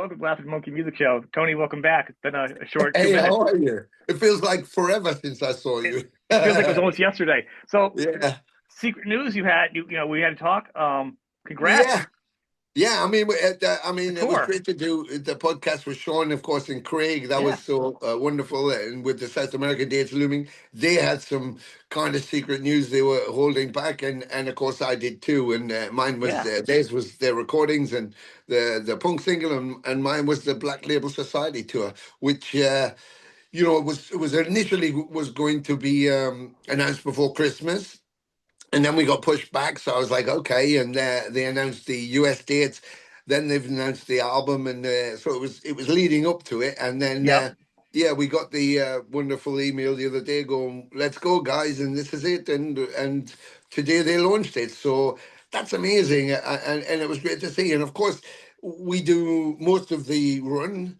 welcome to Laughing Monkey Music Show. Tony, welcome back. It's been a short two Hey, how minutes. are you? It feels like forever since I saw It, you. it feels like it was almost yesterday. So, Yeah, secret news you had, we had to talk. Congrats, yeah, yeah. I mean, the it was tour. great to do the podcast with Sean, of course, and Craig. That Yeah, was so wonderful. And with the South American dates looming, they had some kind of secret news they were holding back, and of course I did too. And mine was yeah, theirs was their recordings and the punk single, and mine was the Black Label Society tour, which. It was initially was going to be announced before Christmas, and then we got pushed back. So I was like, okay. And they announced the US dates. Then they've announced the album, and so it was leading up to it. And then yep. yeah, we got the wonderful email the other day going, "Let's go, guys!" And this is it. And today they launched it. So that's amazing, and it was great to see. And of course, we do most of the run.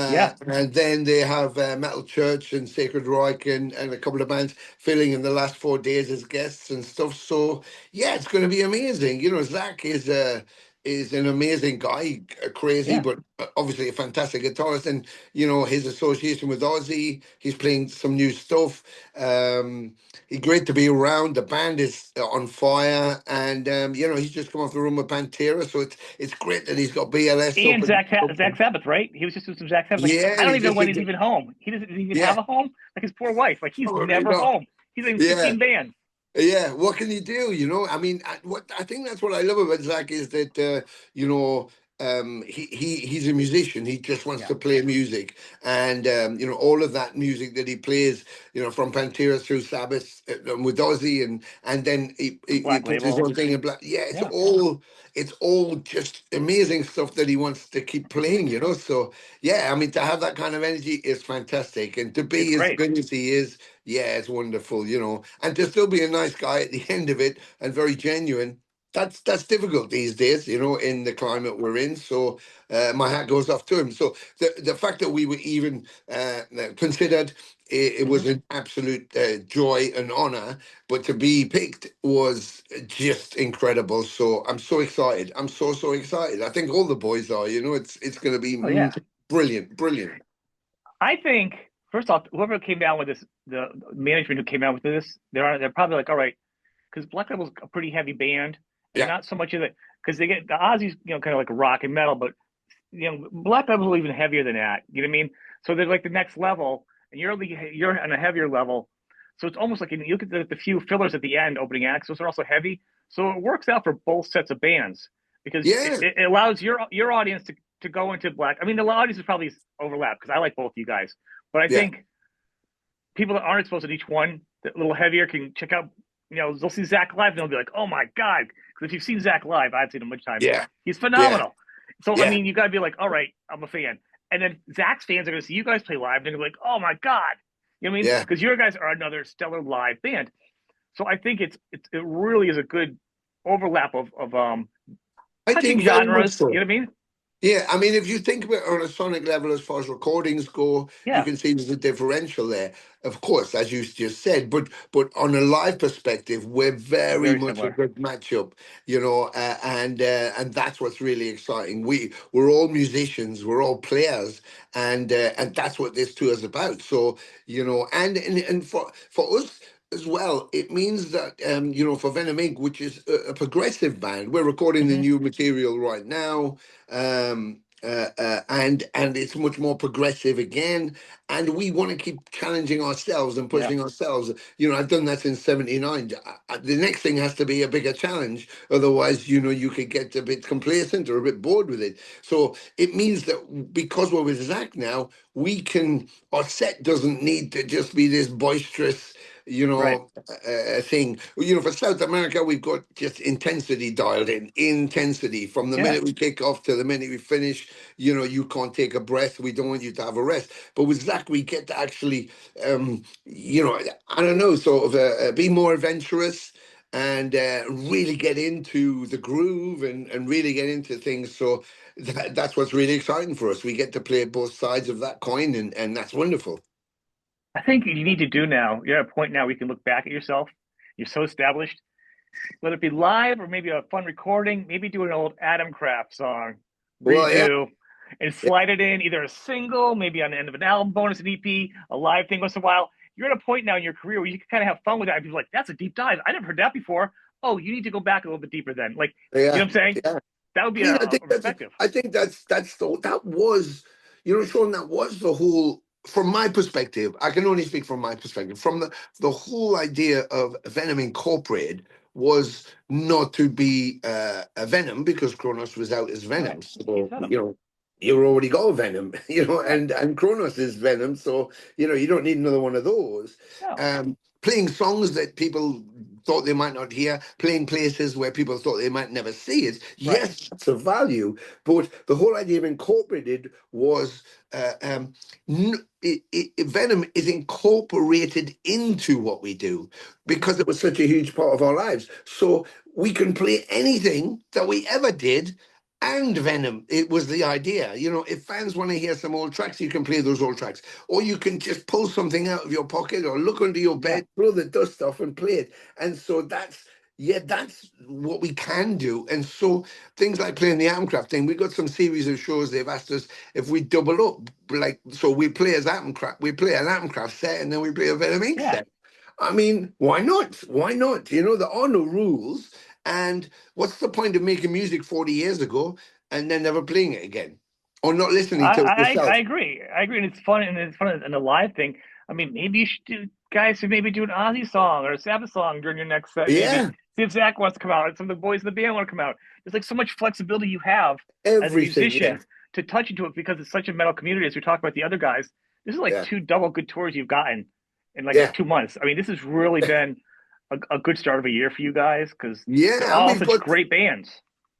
Yeah, And then they have Metal Church and Sacred Reich and a couple of bands filling in the last 4 days as guests and stuff. So yeah, it's going to be amazing. Zach is an amazing guy, crazy, yeah. but obviously a fantastic guitarist. And his association with Ozzy, he's playing some new stuff. He's great to be around. The band is on fire, and he's just come off the room with Pantera, so it's great that he's got BLS up And and Zach Sabbath, right? He was just doing some Zach Sabbath. Like, yeah, I don't he even know just when did he's the, even home. He doesn't even have yeah, a home. Like his poor wife. Like he's probably never not. home. He's in Yeah, 15 bands. yeah, what can you do? I mean, I think that's what I love about Zach is that you know he's a musician. He just wants Yeah, to play music, and all of that music that he plays, from Pantera through Sabbath with Ozzy, and then he Black puts his Label. own thing in black. Yeah, Yeah. it's all just amazing stuff that he wants to keep playing. So yeah, I mean to have that kind of energy is fantastic, and to It's be as great. good as he is. Yeah, it's wonderful, and to still be a nice guy at the end of it and very genuine. That's difficult these days, in the climate we're in. So my hat goes off to him. So the fact that we were even considered, it Hmm. was an absolute joy and honor. But to be picked was just incredible. So I'm so excited. I'm so excited. I think all the boys are. It's going to be Oh yeah. brilliant, brilliant. I think first off, whoever came down with this, the management who came out with this, they're probably like, all right, because Black Label's a pretty heavy band, and Yeah, not so much of it because they get the Ozzy's, kind of like rock and metal, but Black Label's even heavier than that. You know what I mean? So they're like the next level, and you're on a heavier level. So it's almost like you look at the few fillers at the end, opening acts. Those are also heavy, so it works out for both sets of bands because it, yeah, it allows your audience to go into Black. I mean, the audience is probably overlap because I like both you guys, but I yeah, think people that aren't exposed to each one, a little heavier, can check out. They'll see Zach live and they'll be like, "Oh my god!" Because if you've seen Zach live, I've seen him much time. yeah, He's yeah, phenomenal. So I yeah, mean, you got to be like, "All right, I'm a fan." And then Zach's fans are going to see you guys play live, and they're like, "Oh my god!" You know what I mean? yeah. Because your guys are another stellar live band. So I think it really is a good overlap of I touching think very much genres. You so. know what I mean? Yeah, I mean, if you think about it on a sonic level, as far as recordings go, you Yeah, can see there's a differential there. Of course, as you just said, but on a live perspective, we're very very much a similar. good matchup, and that's what's really exciting. We're all musicians, we're all players, and that's what this tour is about. So and for us as well, it means that for Venom Inc., which is a progressive band, we're recording the Hmm. new material right now, and it's much more progressive again. And we want to keep challenging ourselves and Yeah. pushing ourselves. I've done that since '79. The next thing has to be a bigger challenge, otherwise, you could get a bit complacent or a bit bored with it. So it means that because we're with Zach now, our set doesn't need to just be this boisterous Right. thing. For South America, we've got just intensity dialed in, intensity from the Yeah. minute we kick off to the minute we finish. You can't take a breath. We don't want you to have a rest. But with Zach, we get to actually, I don't know, sort of be more adventurous and really get into the groove and really get into things. So that's what's really exciting for us. We get to play both sides of that coin, and that's wonderful. I think you need to do now. You're at a point now where you can look back at yourself. You're so established, whether it be live or maybe a fun recording, maybe do an old Adam Kraft song, Well, yeah. redo. and slide it in either a single, maybe on the end of an album, bonus, an EP, a live thing once in a while. You're at a point now in your career where you can kind of have fun with that. And people are like, that's a deep dive. I never heard that before. Oh, you need to go back a little bit deeper then. Like, you know Yeah, what I'm saying? yeah. That would be I mean, a perspective. I think that's the that was, you know, Sean, that was the whole. From my perspective, I can only speak from my perspective. From the whole idea of Venom Incorporated was not to be a Venom because Kronos was out as Right. Venom. He's So Venom. you know, you already got a Venom, you know, Right. and Kronos is Venom. So you know, you don't need another one of those. No. Playing songs that people thought they might not hear, playing places where people thought they might never see it. Right. Yes, that's a value, but the whole idea of incorporated was Venom is incorporated into what we do Hmm. because it was such a huge part of our lives. So we can play anything that we ever did. And Venom, it was the idea. You know, if fans want to hear some old tracks, you can play those old tracks. Or you can just pull something out of your pocket or look under your Yeah. bed, throw the dust off and play it. And so yeah, that's what we can do. And so things like playing the Atomcraft thing, we got some series of shows they've asked us if we double up, like, so we play as Atomcraft, we play an Atomcraft set and then we play a Venom Inc Yeah. set. I mean, why not? Why not? You know, there are no rules. And what's the point of making music 40 years ago and then never playing it again? Or not listening to it I yourself? agree. I agree, and it's fun in the live thing. I mean, maybe you should do guys who maybe do an Ozzy song or a Sabbath song during your next set. Maybe Yeah, see if Zach wants to come out, and some of the boys in the band want to come out. There's like so much flexibility you have as a everything. Yeah, musician to touch into it because it's such a metal community. As we talk about the other guys, this is like yeah, two double good tours you've gotten in like yeah. 2 months. I mean, this has really been a good start of a year for you guys because they're Yeah, and all we've such got great bands.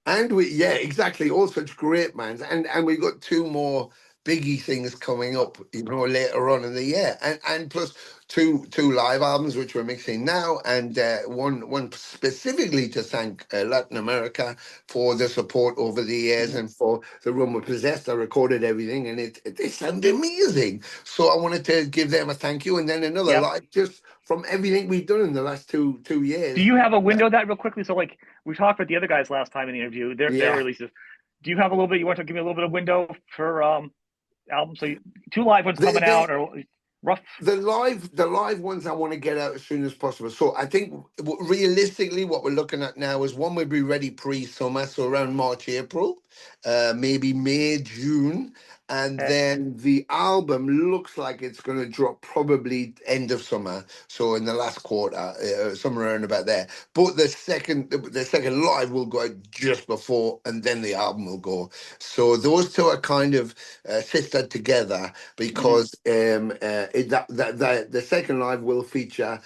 and we yeah, exactly. All such great bands, and we've got two more biggie things coming up, you know, later on in the year, and plus two live albums which we're mixing now, and one specifically to thank Latin America for the support over the years Mhm. and for the Room We're Possessed. I recorded everything, and they sound amazing. So I wanted to give them a thank you, and then another Yep. live just from everything we've done in the last two Do years. you have a Uh, window that real quickly? So like we talked about the other guys last time in the interview, their yeah. releases. Do you have a little bit? You want to give me a little bit of window for albums? So two live ones The, coming out the or rough? the live ones I want to get out as soon as possible. So I think realistically, what we're looking at now is one will be ready pre-summer, so around March, April, maybe May, June, and Okay. then the album looks like it's going to drop probably end of summer, so in the last quarter, somewhere around about there. But the second live will go out just before, and then the album will go. So those two are kind of sistered together Hmm. because the second live will feature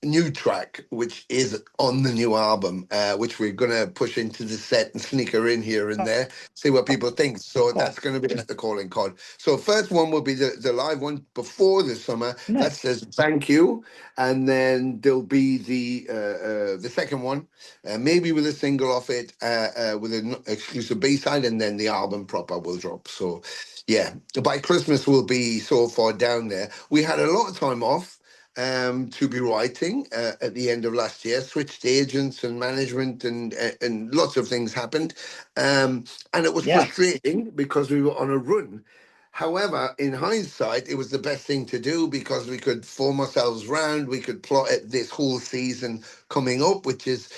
new track, which is on the new album, which we're gonna push into the set and sneak her in here and Oh, there, see what people think. So cool. that's gonna be the calling card. So first one will be the live one before the summer. That Nice. says thank you, and then there'll be the second one, maybe with a single off it, with an exclusive B side, and then the album proper will drop. So yeah, by Christmas we'll be so far down there. We had a lot of time off to be writing at the end of last year. Switched agents and management, and lots of things happened, and it was Yeah. frustrating because we were on a run. However, in hindsight, it was the best thing to do because we could form ourselves round. We could plot it this whole season coming up, which is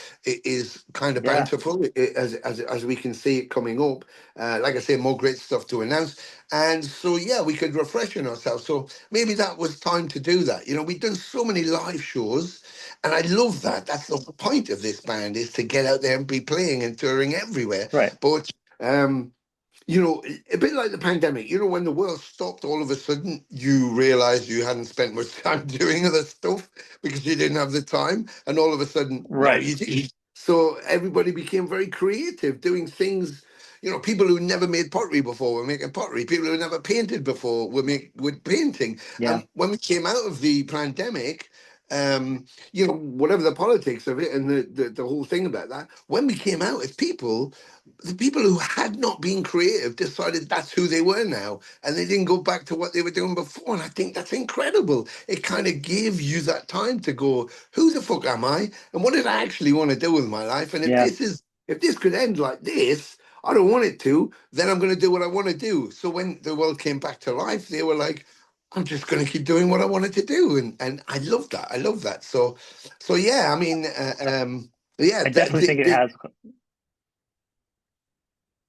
kind of Yeah. bountiful as we can see it coming up. Like I say, more great stuff to announce, and so yeah, we could refreshen ourselves. So maybe that was time to do that. You know, we've done so many live shows, and I love that. That's the whole point of this band is to get out there and be playing and touring everywhere. Right. But you know, a bit like the pandemic, you know, when the world stopped, all of a sudden you realized you hadn't spent much time doing other stuff because you didn't have the time. And all of a sudden, now Right. you do. So everybody became very creative, doing things. You know, people who never made pottery before were making pottery. People who never painted before were painting. Yeah. And when we came out of the pandemic, you know, whatever the politics of it and the whole thing about that, when we came out as people, the people who had not been creative decided that's who they were now, and they didn't go back to what they were doing before. And I think that's incredible. It kind of gave you that time to go, who the fuck am I, and what did I actually want to do with my life? And if Yeah. this is if this could end like this, I don't want it to, then I'm going to do what I want to do. So when the world came back to life, they were like, I'm just going to keep doing what I wanted to do. And I love that. I love that. So yeah, I mean, yeah, I definitely think it has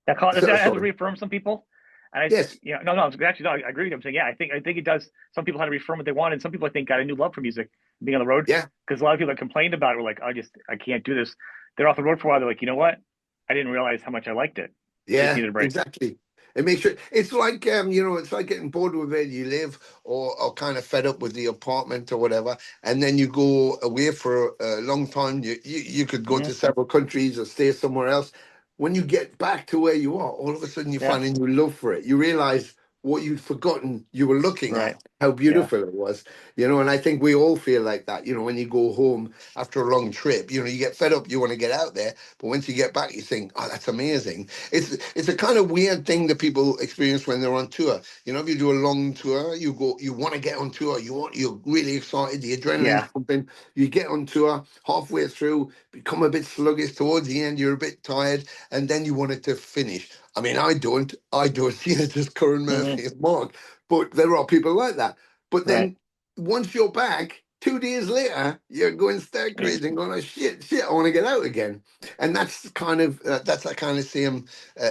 that has sorry. reaffirmed some people. And Yes. no, actually, no, I agree with you. I'm saying, yeah, I think it does. Some people had to reaffirm what they wanted. Some people, I think, got a new love for music, being on the road. Yeah. Because a lot of people that complained about it were like, I can't do this. They're off the road for a while. They're like, you know what? I didn't realize how much I liked it. I just Yeah, needed a break. exactly. It makes sure it's like it's like getting bored with where you live, or kind of fed up with the apartment or whatever, and then you go away for a long time. You could go Hmm. to several countries or stay somewhere else. When you get back to where you are, all of a sudden you Yeah. find a new love for it. You realize what you'd forgotten you were looking Right. at, how Yeah. beautiful it was. And I think we all feel like that. When you go home after a long trip, you get fed up, you want to get out there, but once you get back, you think, oh, that's amazing. It's a kind of weird thing that people experience when they're on tour. If you do a long tour, you want to get on tour. You're really excited. The adrenaline's Yeah. pumping. You get on tour halfway through, become a bit sluggish towards the end. You're a bit tired, and then you want it to finish. I mean, I don't. I don't. Just Curran Hmm. Murphy and Mark, but there are people like that. But Right. then once you're back, 2 days later, you're going stir Yeah. crazy and going, oh, shit, I want to get out again. And that's that kind of same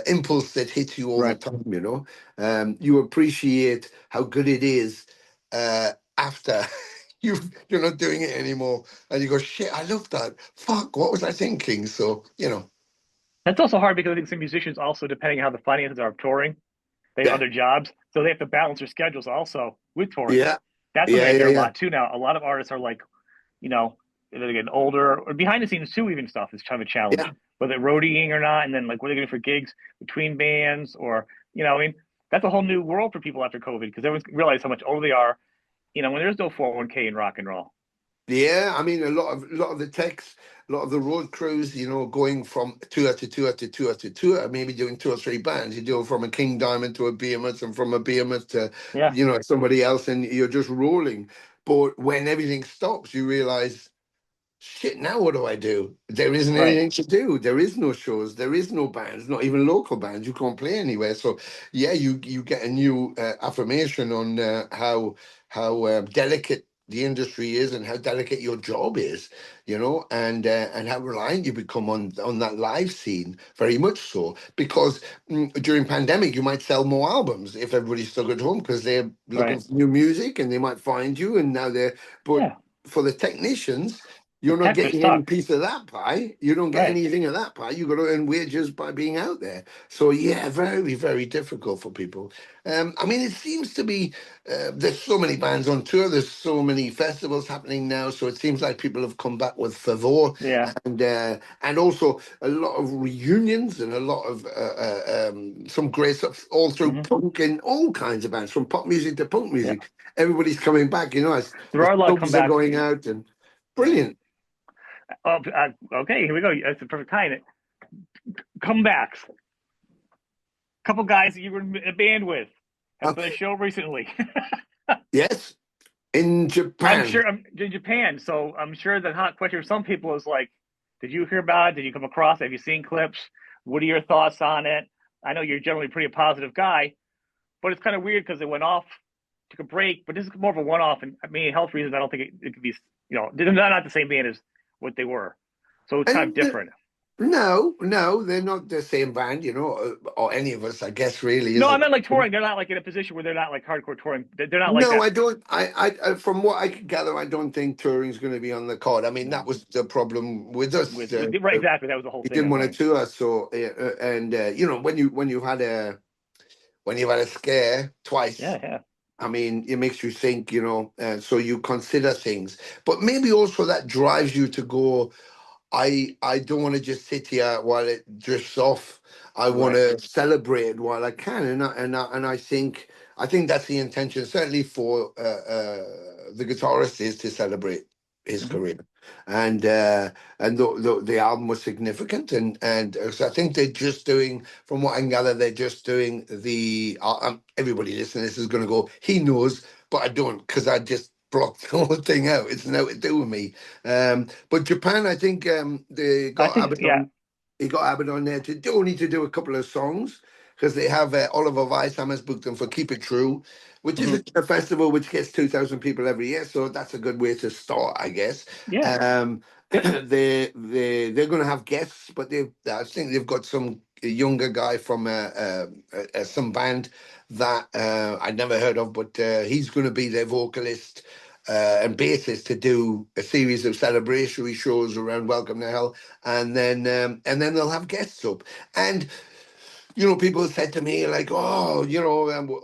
impulse that hits you all the Right. time. You appreciate how good it is after you're not doing it anymore, and you go, shit, I love that. Fuck, what was I thinking? So. That's also hard because I think some musicians also, depending on how the finances are of touring, they have Yeah, other jobs, so they have to balance their schedules also with touring. yeah, That's something yeah, I yeah, hear a yeah, lot too now. A lot of artists are like, you know, they're getting older or behind the scenes too, even stuff is kind of a challenge, yeah. whether roadieing or not. And then like, what are they doing for gigs between bands or, I mean, that's a whole new world for people after COVID because everyone's realized how much older they are, when there's no 401k in rock and roll. Yeah, I mean, a lot of the techs, a lot of the road crews, going from tour to tour to tour to tour, maybe doing two or three bands. You do from a King Diamond to a Behemoth, and from a Behemoth to, Yeah. somebody else, and you're just rolling. But when everything stops, you realize, shit, now what do I do? There isn't Right. anything to do. There is no shows. There is no bands, not even local bands. You can't play anywhere. So yeah, you get a new affirmation on how delicate the industry is, and how delicate your job is, and how reliant you become on that live scene, very much so. Because during pandemic, you might sell more albums if everybody's stuck at home because they're looking Right. for new music, and they might find you, and now they're. But Yeah. for the technicians, The you're not techs are getting any stuck. piece of that pie. You don't get Right. anything of that pie. You got to earn wages by being out there. So yeah, very, very difficult for people. I mean, it seems to be there's so many bands on tour. There's so many festivals happening now. So it seems like people have come back with fervor, Yeah. and also a lot of reunions, and a lot of some great stuff all through Hmm. punk and all kinds of bands, from pop music to punk Yeah. music. Everybody's coming back. As There the are a lot of subs are comebacks. going out, and Yeah. brilliant. Okay, here we go. That's the perfect time. Comebacks. Couple guys that you were in a band with have Uh, done a show recently. yes, in I'm Japan. sure I'm in Japan, so I'm sure the hot question for some people is like, did you hear about it? Did you come across it? Have you seen clips? What are your thoughts on it? I know you're generally a pretty positive guy, but it's kind of weird because it went off, took a break, but this is more of a one-off. And I mean, health reasons, I don't think it could be, they're not the same band as what they were. So it's kind of And different. no, no, they're not the same band, or any of us, I guess, really, No, is I it? meant like touring. They're not like in a position where they're not like hardcore touring. They're not like No, that. I don't. From what I can gather, I don't think touring's going to be on the card. I mean, that No, was the problem with us. with right, exactly. That was the whole He thing. didn't want to Right. tour, so and when you've had a scare twice. Yeah, yeah. I mean, it makes you think, so you consider things, but maybe also that drives you to go. I don't want to just sit here while it drifts off. I want Right. to celebrate it while I can, and I think that's the intention. Certainly for the guitarist, is to celebrate his Hmm. career, and the album was significant, and so I think they're just doing, from what I can gather, they're just doing the. Everybody listening to this is going to go, he knows, but I don't, because I just blocked the whole thing out. It's nothing to do with me. But Japan, I think they I got think, yeah, Abaddon. he got Abbott on there to only to do a couple of songs because they have Oliver Weishammer's booked them for Keep It True, which is Hmm. a festival which gets 2,000 people every year. So that's a good way to start, I guess. Yeah, They're going to have guests, but I think they've got some younger guy from some band that I'd never heard of, but he's going to be their vocalist and bassist to do a series of celebratory shows around Welcome to Hell, and then they'll have guests up. And people said to me like, "Oh,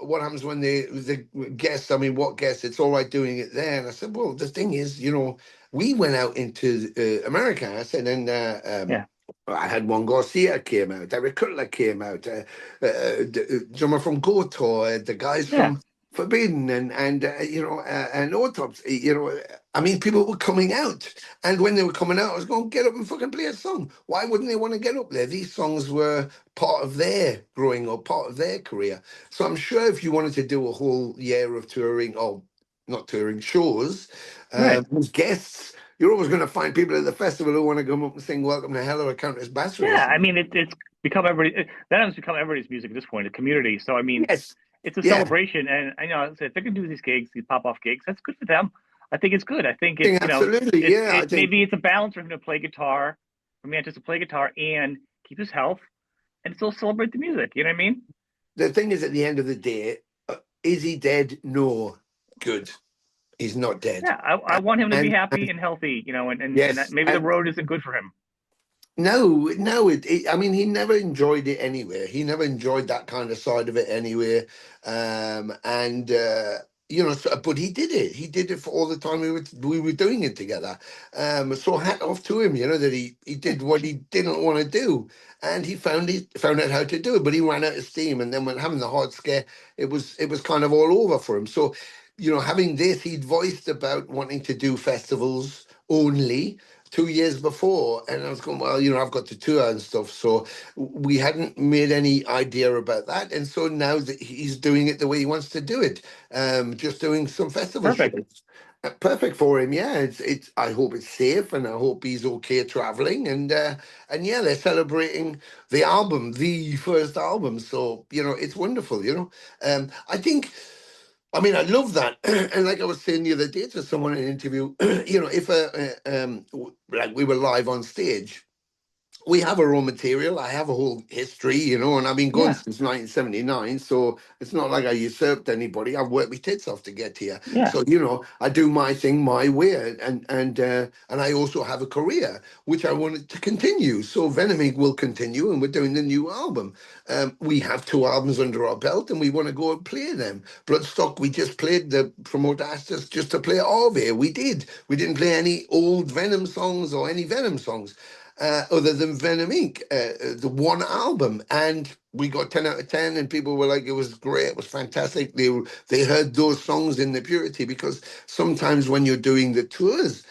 what happens when the guests? I mean, what guests? It's all right doing it there." And I said, "Well, the thing is, we went out into America." I said, and yeah, I had Juan Garcia came out, Eric Cutler came out, the drummer from Goto, the guys yeah, from Forbidden, and Autopsy. I mean, people were coming out, and when they were coming out, I was going, "Get up and fucking play a song." Why wouldn't they want to get up there? These songs were part of their growing up, part of their career. So I'm sure if you wanted to do a whole year of touring, or not touring, shows, right. with guests, you're always going to find people at the festival who want to come up and sing "Welcome to Hell" or Countess Battery or Yeah, I something. mean, it's become Venom's become everybody's music at this point, a community. So I mean, Yes, it's a yeah, celebration, and I know if they can do these gigs, these pop off gigs, that's good for them. I think it's good. I think I think it's absolutely, it's yeah. I it think maybe it's a balance for him to play guitar, for Mantis to play guitar and keep his health and still celebrate the music. You know what I mean? the thing is, at the end of the day, is he dead? No, good. He's not dead. Yeah, I want him to be happy And and healthy. And that yes, maybe the and road isn't good for him. no, no, I mean, he never enjoyed it anyway. He never enjoyed that kind of side of it anyway. And but he did it. He did it for all the time we were doing it together. So hat off to him, that he Yeah, did what he didn't want to do, and he found out how to do it. But he ran out of steam, and then when having the heart scare, it was kind of all over for him. So, having this, he'd voiced about wanting to do festivals only 2 years before, and I was going, well, I've got to tour and stuff, so we hadn't made any idea about that, and so now that he's doing it the way he wants to do it, just doing some festival perfect. shows. Perfect for him, yeah. It's. I hope it's safe, and I hope he's okay traveling, and yeah, they're celebrating the album, the first album. So it's wonderful. I think. I mean, I love that, and like I was saying the other day to someone in an interview, if like we were live on stage, we have our own material. I have a whole history, and I've been going Yeah, since 1979. So it's not like I usurped anybody. I've worked my tits off to get here. yeah, So I do my thing my way, and I also have a career which I wanted to continue. So Venom Inc. will continue, and we're doing the new album. We have two albums under our belt, and we want to go and play them. Bloodstock, we just played. The promoter asked us just to play Ave. We did. We didn't play any old Venom songs or any Venom songs other than Venom Inc., the one album. And we got 10 out of 10, and people were like, it was great, it was fantastic. They heard those songs in the purity, because sometimes when you're doing the tours,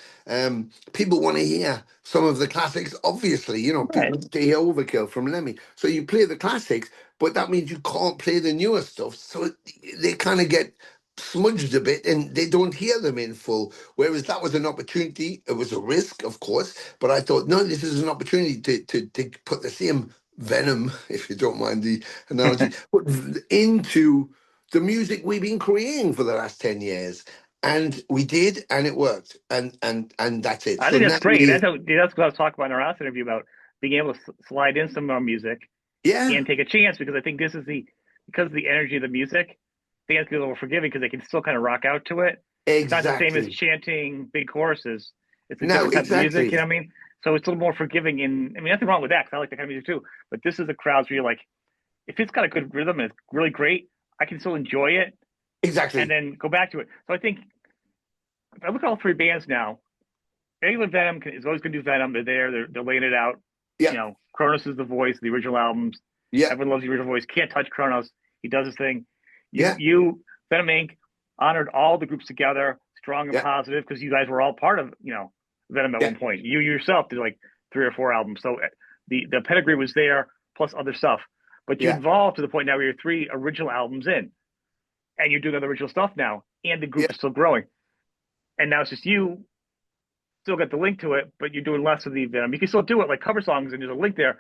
people want to hear some of the classics. Obviously, people right. want to hear Overkill from Lemmy. So you play the classics, but that means you can't play the newer stuff. So they kind of get smudged a bit, and they don't hear them in full. Whereas that was an opportunity. It was a risk, of course, but I thought, no, this is an opportunity to put the same venom, if you don't mind the analogy, put into the music we've been creating for the last 10 years. And we did, and it worked. And that's it. I So think that's now great. That's what I was talking about in our last interview about being able to slide in some more music yeah, and take a chance, because I think this is because of the energy of the music, fans get a little forgiving because they can still kind of rock out to it. It's not the same as exactly. chanting big choruses. It's a No, different type of music, you exactly. know what I mean? So it's a little more forgiving. And I mean, nothing wrong with that, because I like that kind of music too. But this is the crowds where you're like, if it's got a good rhythm and it's really great, I can still enjoy it and Exactly. then go back to it. So I think if I look at all three bands now, regular Venom is always going to do Venom. They're there. They're laying it out. Yeah. Kronos is the voice of the original albums. Yeah. Everyone loves the original voice. Can't touch Kronos. He does his thing. Yeah. Venom Inc. honored all the groups together, strong and Yeah. positive, because you guys were all part of, Venom at Yeah. one point. You yourself did like 3 or 4 albums. So the pedigree was there, plus other stuff. But you Yeah. evolved to the point now where you're 3 original albums in, and you're doing other original stuff now, and the group Yeah. is still growing. And now it's just you still got the link to it, but you're doing less of the Venom. You can still do it like cover songs, and there's a link there,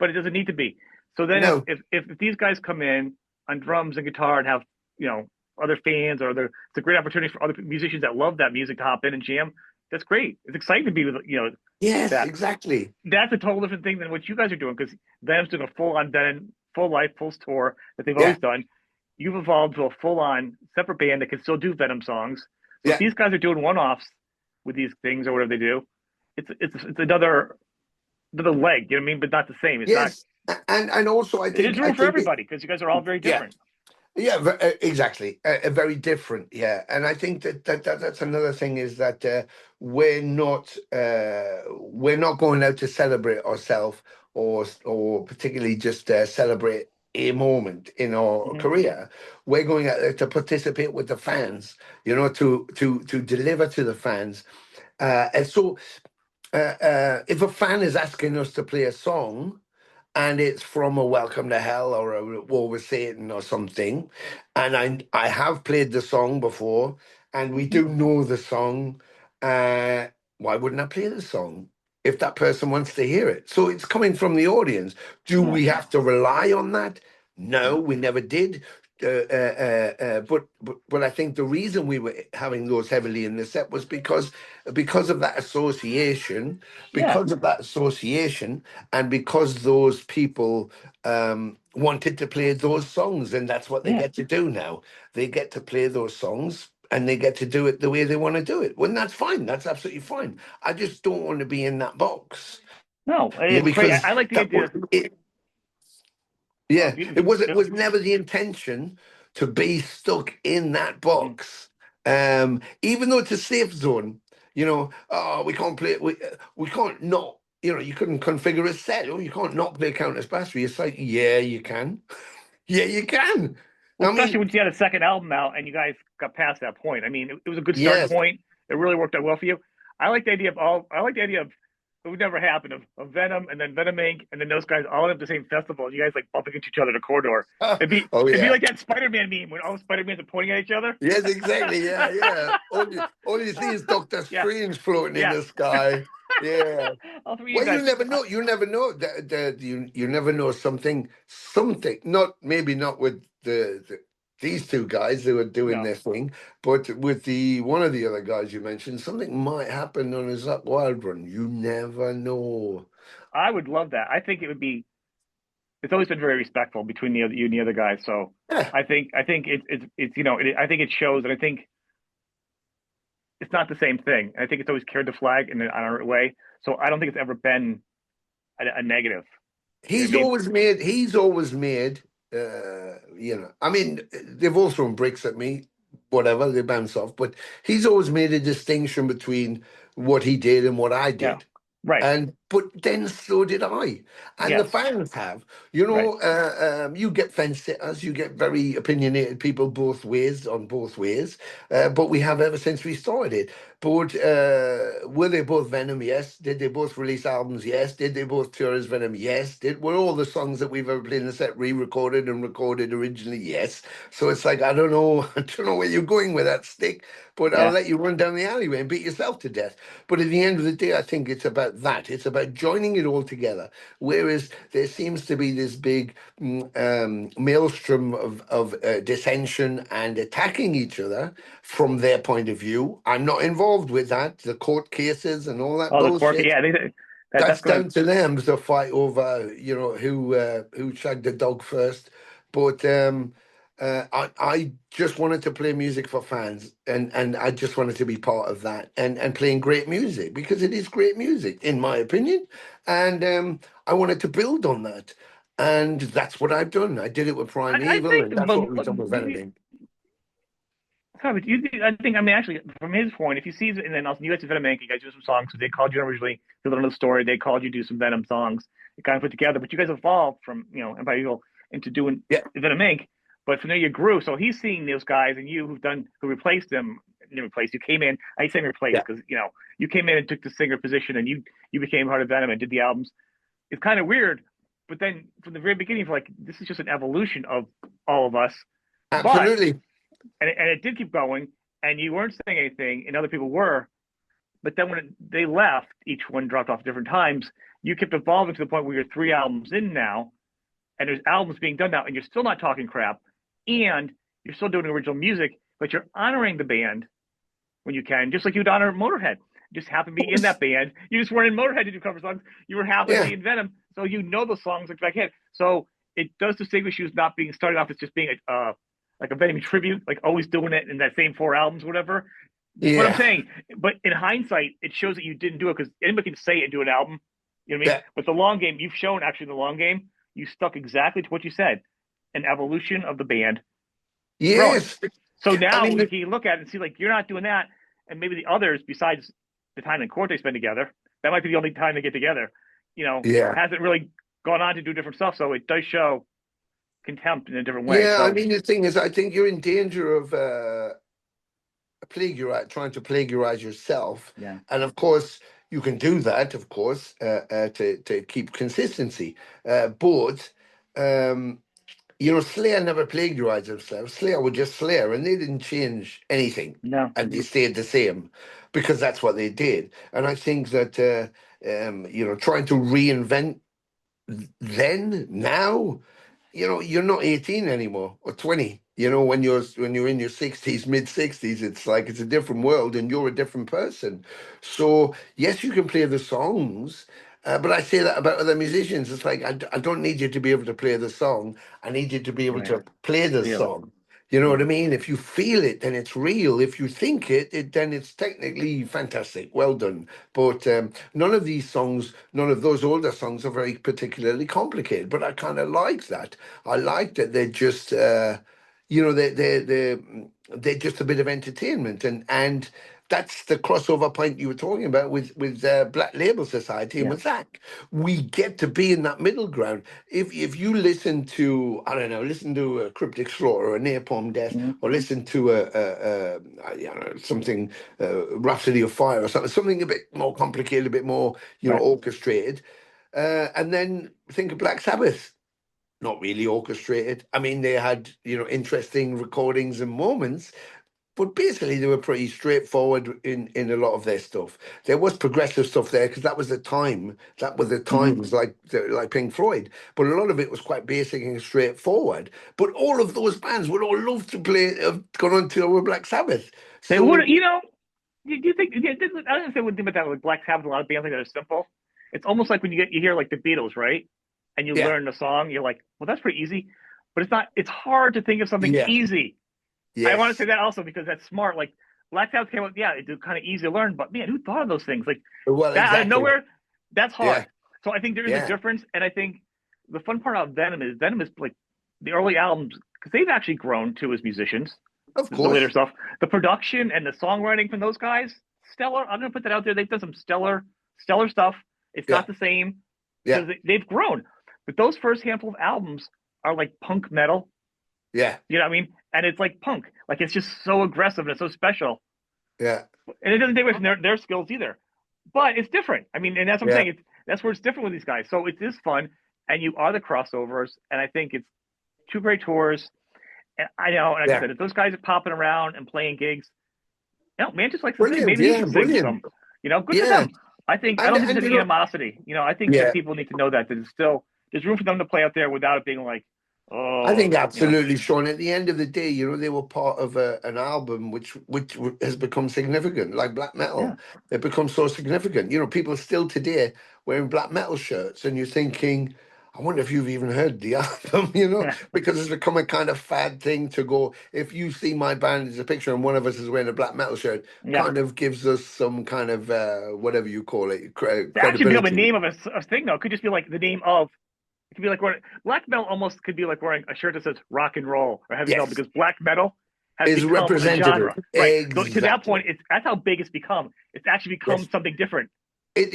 but it doesn't need to be. So then No. if these guys come in on drums and guitar and have, you know, other fans, or it's a great opportunity for other musicians that love that music to hop in and jam. That's great. It's exciting to be with, you know, Yes, that. exactly. That's a total different thing than what you guys are doing, because Venom's doing a full on Venom, full life, full tour that they've Yeah, always done. You've evolved to a full on separate band that can still do Venom songs. So if yeah. these guys are doing one offs with these things or whatever they do, it's another leg. You know what I mean? But not the same. It's not. Yes, and also There's I room for think it, everybody because you guys are all very yeah. different. Yeah, exactly. Very different. Yeah, and I think that's another thing is that we're not going out to celebrate ourselves or particularly just celebrate a moment in our Mm-hmm. career. We're going out there to participate with the fans. You know, to deliver to the fans. And so, if a fan is asking us to play a song, and it's from a Welcome to Hell or a War with Satan or something. And I have played the song before, and we Mm-hmm. do know the song. Uh, why wouldn't I play the song if that person wants to hear it? So it's coming from the audience. Do Yeah. we have to rely on that? No, No. we never did. But I think the reason we were having those heavily in the set was because of that association, Yeah. because of that association, and because those people wanted to play those songs, and that's what they Yeah. get to do now. They get to play those songs, and they get to do it the way they want to do it. Well, that's fine. That's absolutely fine. I just don't want to be in that box, No, yeah, it's great. because I like the that was idea. it. Oh, Yeah, if it was never the intention to be stuck in that mhm. box. Even though it's a safe zone, you know, oh, we can't play, we can't not, you know, you couldn't configure a set. Oh, you can't not play Countess Battery. It's like, yeah, you can. Yeah, you can. Well, I especially mean, when you had a second album out and you guys got past that point. I mean, it was a good start yes. point. It really worked out well for you. I like the idea of all. I like the idea of it would never happen of Venom and then Venom Inc. and then those guys all at the same festival. And you guys like bumping into each other in a corridor. Oh, It'd be yeah. like that Spider-Man meme when all Spider-Mans are pointing at each other. Yes, exactly. Yeah, yeah. All you see is Doctor Yeah, Strange floating in yeah. the sky. Yeah. All three of you Well, guys. you never know. You never know that you never know something. Not maybe not with these two guys who are doing No, their thing, but with the one of the other guys you mentioned, something might happen on a Zuck Wild run. You never know. I would love that. I think it would be. It's always been very respectful between you and the other guys. So Yeah, I think it's you know I think it shows, and I think it's not the same thing. I think it's always carried the flag in an honorary way. So I don't think it's ever been a negative. You know what I mean? he's always made. You know, I mean, they've all thrown bricks at me. Whatever they bounce off, but he's always made a distinction between what he did and what I Yeah. did. Right. And but then so did I, and the Yes. fans have. You Right. know, you get fence sitters, you get very opinionated people both ways on both ways. But we have ever since we started it. But were they both Venom? Yes. Did they both release albums? Yes. Did they both tour as Venom? Yes. Were all the songs that we've ever played in the set re-recorded and recorded originally? Yes. So it's like I don't know, I don't know where you're going with that stick, but I'll Yeah. let you run down the alleyway and beat yourself to death. But at the end of the day, I think it's about that. It's about joining it all together. Whereas there seems to be this big maelstrom of dissension and attacking each other from their point of view. I'm not involved with that. The court cases and all that Oh, the cork. bullshit. Yeah. That's That's gonna. down to them to fight over, you know, who shagged the dog first. But I just wanted to play music for fans, and I just wanted to be part of that, and playing great music because it is great music, in my opinion. And I wanted to build on that, and that's what I've done. I did it with Prime I Evil, think, and that's what we've done with Venom. I think, I mean, actually, from his point, if you see, and then also you guys did Venom Inc., you guys do some songs, because they called you originally to learn the story. They called you to do some Venom songs. It kind of put together, but you guys evolved from, you know, Empire Eagle into doing Yeah, Venom Inc. But from there you grew. So he's seeing those guys and you who replaced them, didn't replace, you came in, I say replaced yeah, because, you know, you came in and took the singer position and you became part of Venom and did the albums. It's kind of weird. But then from the very beginning, you're like, this is just an evolution of all of us. But absolutely. and it did keep going, and you weren't saying anything, and other people were. But then when they left, each one dropped off different times. you kept evolving to the point where you're 3 albums in now, and there's albums being done now, and you're still not talking crap, and you're still doing original music, but you're honoring the band when you can, just like you'd honor Motorhead. You just happen to be in that band. You just weren't in Motorhead to do cover songs. You were happen to Yeah, be in Venom, so you know the songs like back head. So it does distinguish you as not being started off as just being like a Venom tribute, like always doing it in that same 4 albums, whatever. But I'm yeah, saying, but in hindsight, it shows that you didn't do it because anybody can say it and do an album. You know what I mean? yeah. But the long game, you've shown actually the long game, you stuck exactly to what you said, an evolution of the band growing. Yes. So I now mean, we can look at it and see like you're not doing that, and maybe the others, besides the time in court they spend together, that might be the only time they get together. yeah. Hasn't really gone on to do different stuff. So it does show contempt in a different way. Yeah, I So mean, the thing is, I think you're in danger of trying to plagiarize yourself. yeah, And of course, you can do that, of course, to keep consistency. But Slayer never plagiarized themselves. Slayer were just Slayer, and they didn't change anything, no, and they stayed the same because that's what they did. And I think that trying to reinvent then now, you're not 18 anymore or 20. When you're in your 60s, mid 60s, it's like it's a different world and you're a different person. So yes, you can play the songs, but I say that about other musicians. It's like I don't need you to be able to play the song. I need you to be able right, to play the feel it. song. You know Yeah, what I mean? If you feel it, then it's real. If you think it, then it's technically fantastic. Well done. But none of these songs, none of those older songs are very particularly complicated. But I kind of like that. I like that they're just, they're just a bit of entertainment, and that's the crossover point you were talking about with Black Label Society and yeah, with Zach. We get to be in that middle ground. If you listen to, I don't know, listen to a Cryptic Slaughter or a Napalm Death, mm-hmm. or listen to something, Rhapsody of Fire or something a bit more complicated, a bit more Right. orchestrated, and then think of Black Sabbath. Not really orchestrated. I mean, they had interesting recordings and moments, but basically they were pretty straightforward in a lot of their stuff. There was progressive stuff there because that was the time. That was the Mm-hmm. times like Pink Floyd. But a lot of it was quite basic and straightforward. But all of those bands would all love to play, have gone on tour with Black Sabbath. They would, So do you think? Yeah, I don't say one thing about that. Like Black Sabbath, a lot of bands like that are simple. It's almost like when you hear like the Beatles, right? And you yeah, learn the song, you're like, well, that's pretty easy. But it's not. It's hard to think of something yeah, easy. I want to say yes. that also because that's smart. Like Black Sabbath came out, yeah, it's kind of easy to learn. But man, who thought of those things? Like Well, that out of exactly. nowhere, that's Yeah, hard. So I think there is a yeah. difference, and I think the fun part about Venom is like the early albums because they've actually grown too as musicians. Of The later course. stuff, the production and the songwriting from those guys, stellar. I'm gonna put that out there. They've done some stellar stuff. It's Yeah, not the same yeah, because they've grown, but those first handful of albums are like punk metal. yeah, You know what I mean? And it's like punk. Like it's just so aggressive and it's so special. yeah, And it doesn't take away from their skills either. But it's different. I mean, and that's what I'm yeah. saying. That's where it's different with these guys. So it is fun, and you are the crossovers. And I think it's 2 great tours. And I know, like I Yeah. said, if those guys are popping around and playing gigs, man just likes to sing. Brilliant. Maybe he Yeah, should sing brilliant. some. Good for Yeah. them. I And don't think and there's you any know, animosity. I think that yeah, people need to know that there's still there's room for them to play out there without it being like, I oh, think absolutely, Sean. At the end of the day, they were part of an album which has become significant, like black yeah, metal. It becomes so significant. People still today wearing black metal shirts, and you're thinking, I wonder if you've even heard the album, yeah, because it's become a kind of fad thing to go. If you see my band as a picture and one of us is wearing a black metal shirt, yeah. kind of gives us some kind of whatever you call it, That should become a credibility. name of a thing though. It could just be like the name of. It could be like wearing black metal. Almost could be like wearing a shirt that says rock and roll or heavy metal Yes, because black metal has is become a representative. genre, right? So to that Exactly. point, that's how big it's become. It's actually become Yes. something different, It's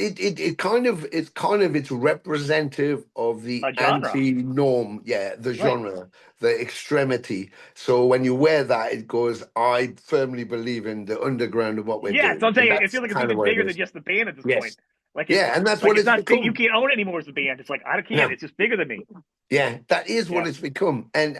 representative of the a genre, anti-norm, yeah, the right? genre, the extremity. So when you wear that, it goes, I firmly believe in the underground of what we're Yeah. So doing. I'm And saying it that's feels like it's kind of even what it bigger than is. just the band at this point. Yes. Like Yeah, and that's what it's it's not big. You become. can't own it anymore as a band. It's like I can't. No. It's just bigger than me. Yeah, that is what Yeah, it's become, and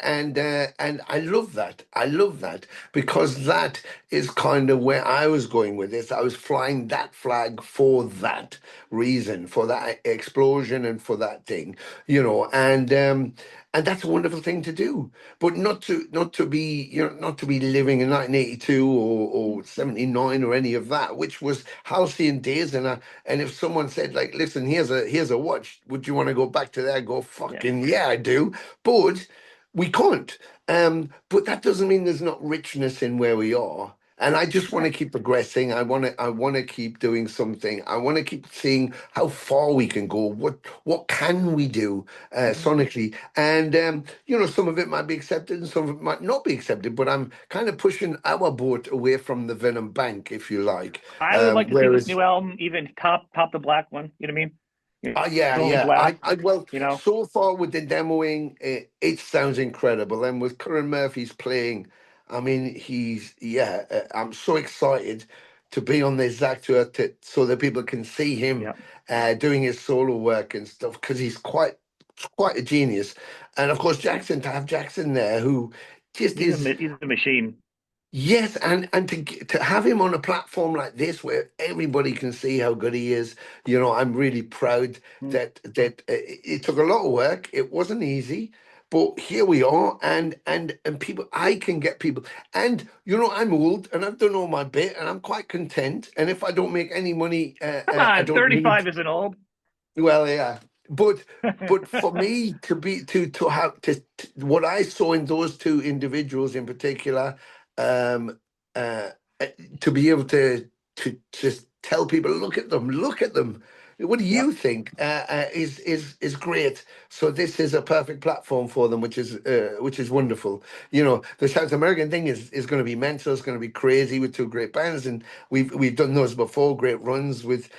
I love that. I love that because that is kind of where I was going with this. I was flying that flag for that reason, for that explosion, and for that thing, and that's a wonderful thing to do. But not to be not to be living in 1982 or 79 or any of that, which was halcyon days, and if someone said like, "Listen, here's a watch. Would you want to go back to there?" I go, yeah, "Fucking yeah, I do." But we can't. But that doesn't mean there's not richness in where we are. And I just want to right. keep progressing. I want to keep doing something. I want to keep seeing how far we can go. What can we do Mhm. sonically? And some of it might be accepted, and some of it might not be accepted. But I'm kind of pushing our boat away from the Venom Bank, if you like. I would like to see this Whereas new album even top the black one. You know what I mean? Yeah, Only yeah. black. Well, You know? so far with the demoing, it sounds incredible. And with Curran Murphy's playing, I mean, yeah, I'm so excited to be on this Zach tour so that people can see him Yeah, doing his solo work and stuff because he's quite a genius. And of course, Jackson, to have Jackson there who just is. he's a machine. Yes, and to have him on a platform like this where everybody can see how good he is, I'm really proud Mm. that it took a lot of work. It wasn't easy, but here we are, and people, I can get people, and I'm old and I've done all my bit, and I'm quite content. And if I don't make any money, Come I on, don't need. 35 isn't old. Well, yeah, but for me to be to have what I saw in those two individuals in particular, um, uh, uh, to be able to just tell people, look at them. What do Yep. you think? Is great. So this is a perfect platform for them, which is wonderful. The South American thing is going to be mental. It's going to be crazy with two great bands, and we've done those before. Great runs with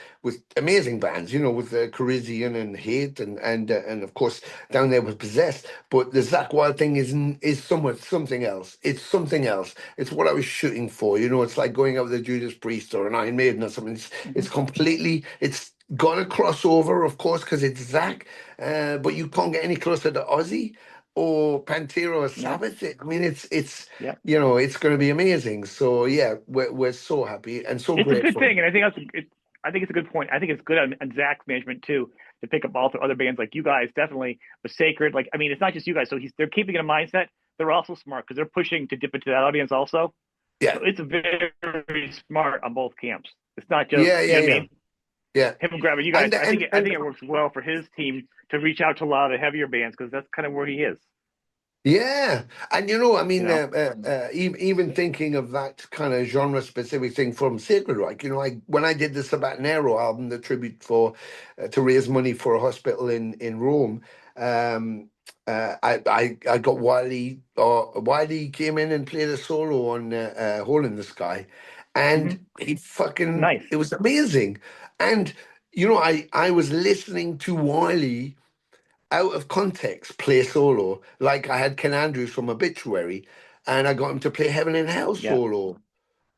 amazing bands, with Carizian and Hate and of course down there with Possessed. But the Zach Wild thing is something else. It's something else. It's what I was shooting for. It's like going out with a Judas Priest or an Iron Maiden or something. It's Hmm. completely. It's got a crossover, of course, because it's Zach. But you can't get any closer to Ozzy or Pantera or No. Sabbath. I mean, it's Yep. it's going to be amazing. So yeah, we're so happy and so It's a good grateful. thing, and I think it's a good point. I think it's good on Zach's management too to pick up all the other bands like you guys. Definitely, but Sacred. Like, I mean, it's not just you guys. So they're keeping it a mindset. They're also smart because they're pushing to dip into that audience also. Yeah. So it's very smart on both camps. It's not just Yeah, you yeah, know what I yeah, mean. yeah, Him grabbing you guys. and I and think it works well for his team to reach out to a lot of the heavier bands because that's kind of where he is. yeah, and I You mean, know. even thinking of that kind of genre-specific thing from Sacred Reich, I when I did the Sabatonero album, the tribute for to raise money for a hospital in Rome, um, I got Wiley came in and played a solo on Hole in the Sky, and Hmm. it Nice. was amazing, and I was listening to Wiley out of context play solo. Like I had Ken Andrews from Obituary and I got him to play Heaven and Hell Yeah. solo.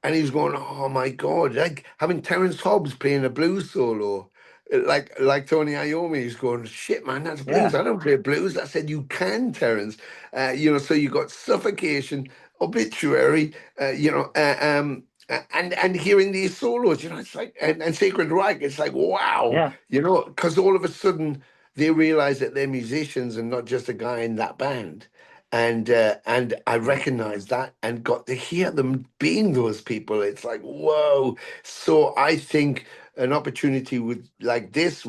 And he was going, oh my God, like having Terence Hobbs playing a blues solo. Like Tony Iommi, he's going, shit, man, that's blues. Yeah. I don't play blues. I said, you can, Terence. So you got Suffocation, Obituary, and hearing these solos, it's like, and Sacred Reich, it's like, wow, Yeah. because all of a sudden they realize that they're musicians and not just a guy in that band. And I Yeah. recognized that and got to hear them being those people. It's like, whoa. So I think an opportunity with like this,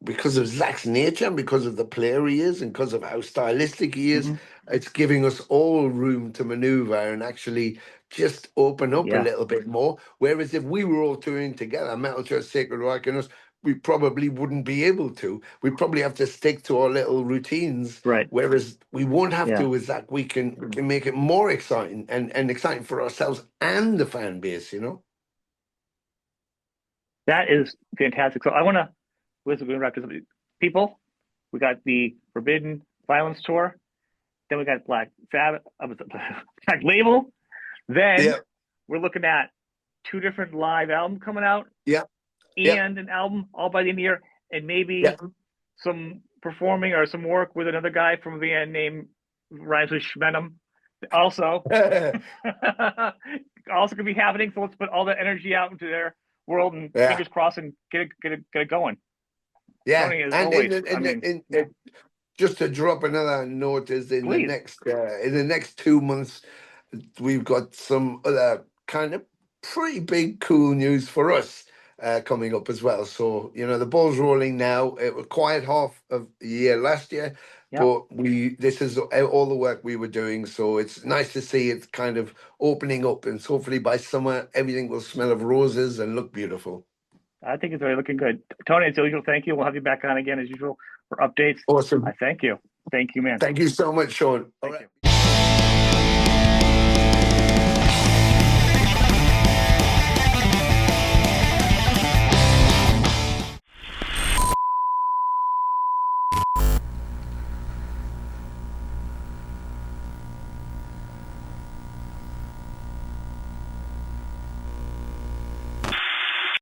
because of Zach's nature and because of the player he is and because of how stylistic he is, Hmm. it's giving us all room to maneuver and actually just open up a Yeah. little bit more. Whereas if we were all touring together, Metal Church, Sacred Reich, and us, we probably wouldn't be able to. We probably have to stick to our little routines. Right. Whereas we won't have Yeah. to with Zach. We can make it more exciting and exciting for ourselves and the fan base. That is fantastic. So I want to, we're going to wrap this up. People, we got the Forbidden Violence tour. Then we got Black Sabbath, Black Label. Then Yeah, we're looking at two different live albums coming out. yeah. Yep. and an album all by the end of the year, and maybe Yep. some performing or some work with another guy from Vienna named rhymes with Venom. Also, also could be happening. So let's put all that energy out into their world and Yeah. fingers crossed and get it going. Yeah. Tony, as And always, I mean, yeah, just to drop another note is please. in the next 2 months we've got some other kind of pretty big cool news for us coming up as well. So the ball's rolling now. It was quiet half of the year last year, Yeah, but we this is all the work we were doing. So it's nice to see it kind of opening up, and hopefully by summer everything will smell of roses and look beautiful. I think it's really looking good. Tony, as usual, thank you. We'll have you back on again as usual for updates. I Awesome. thank you. Thank you, man. Thank you so much, Sean. All Thank right. you.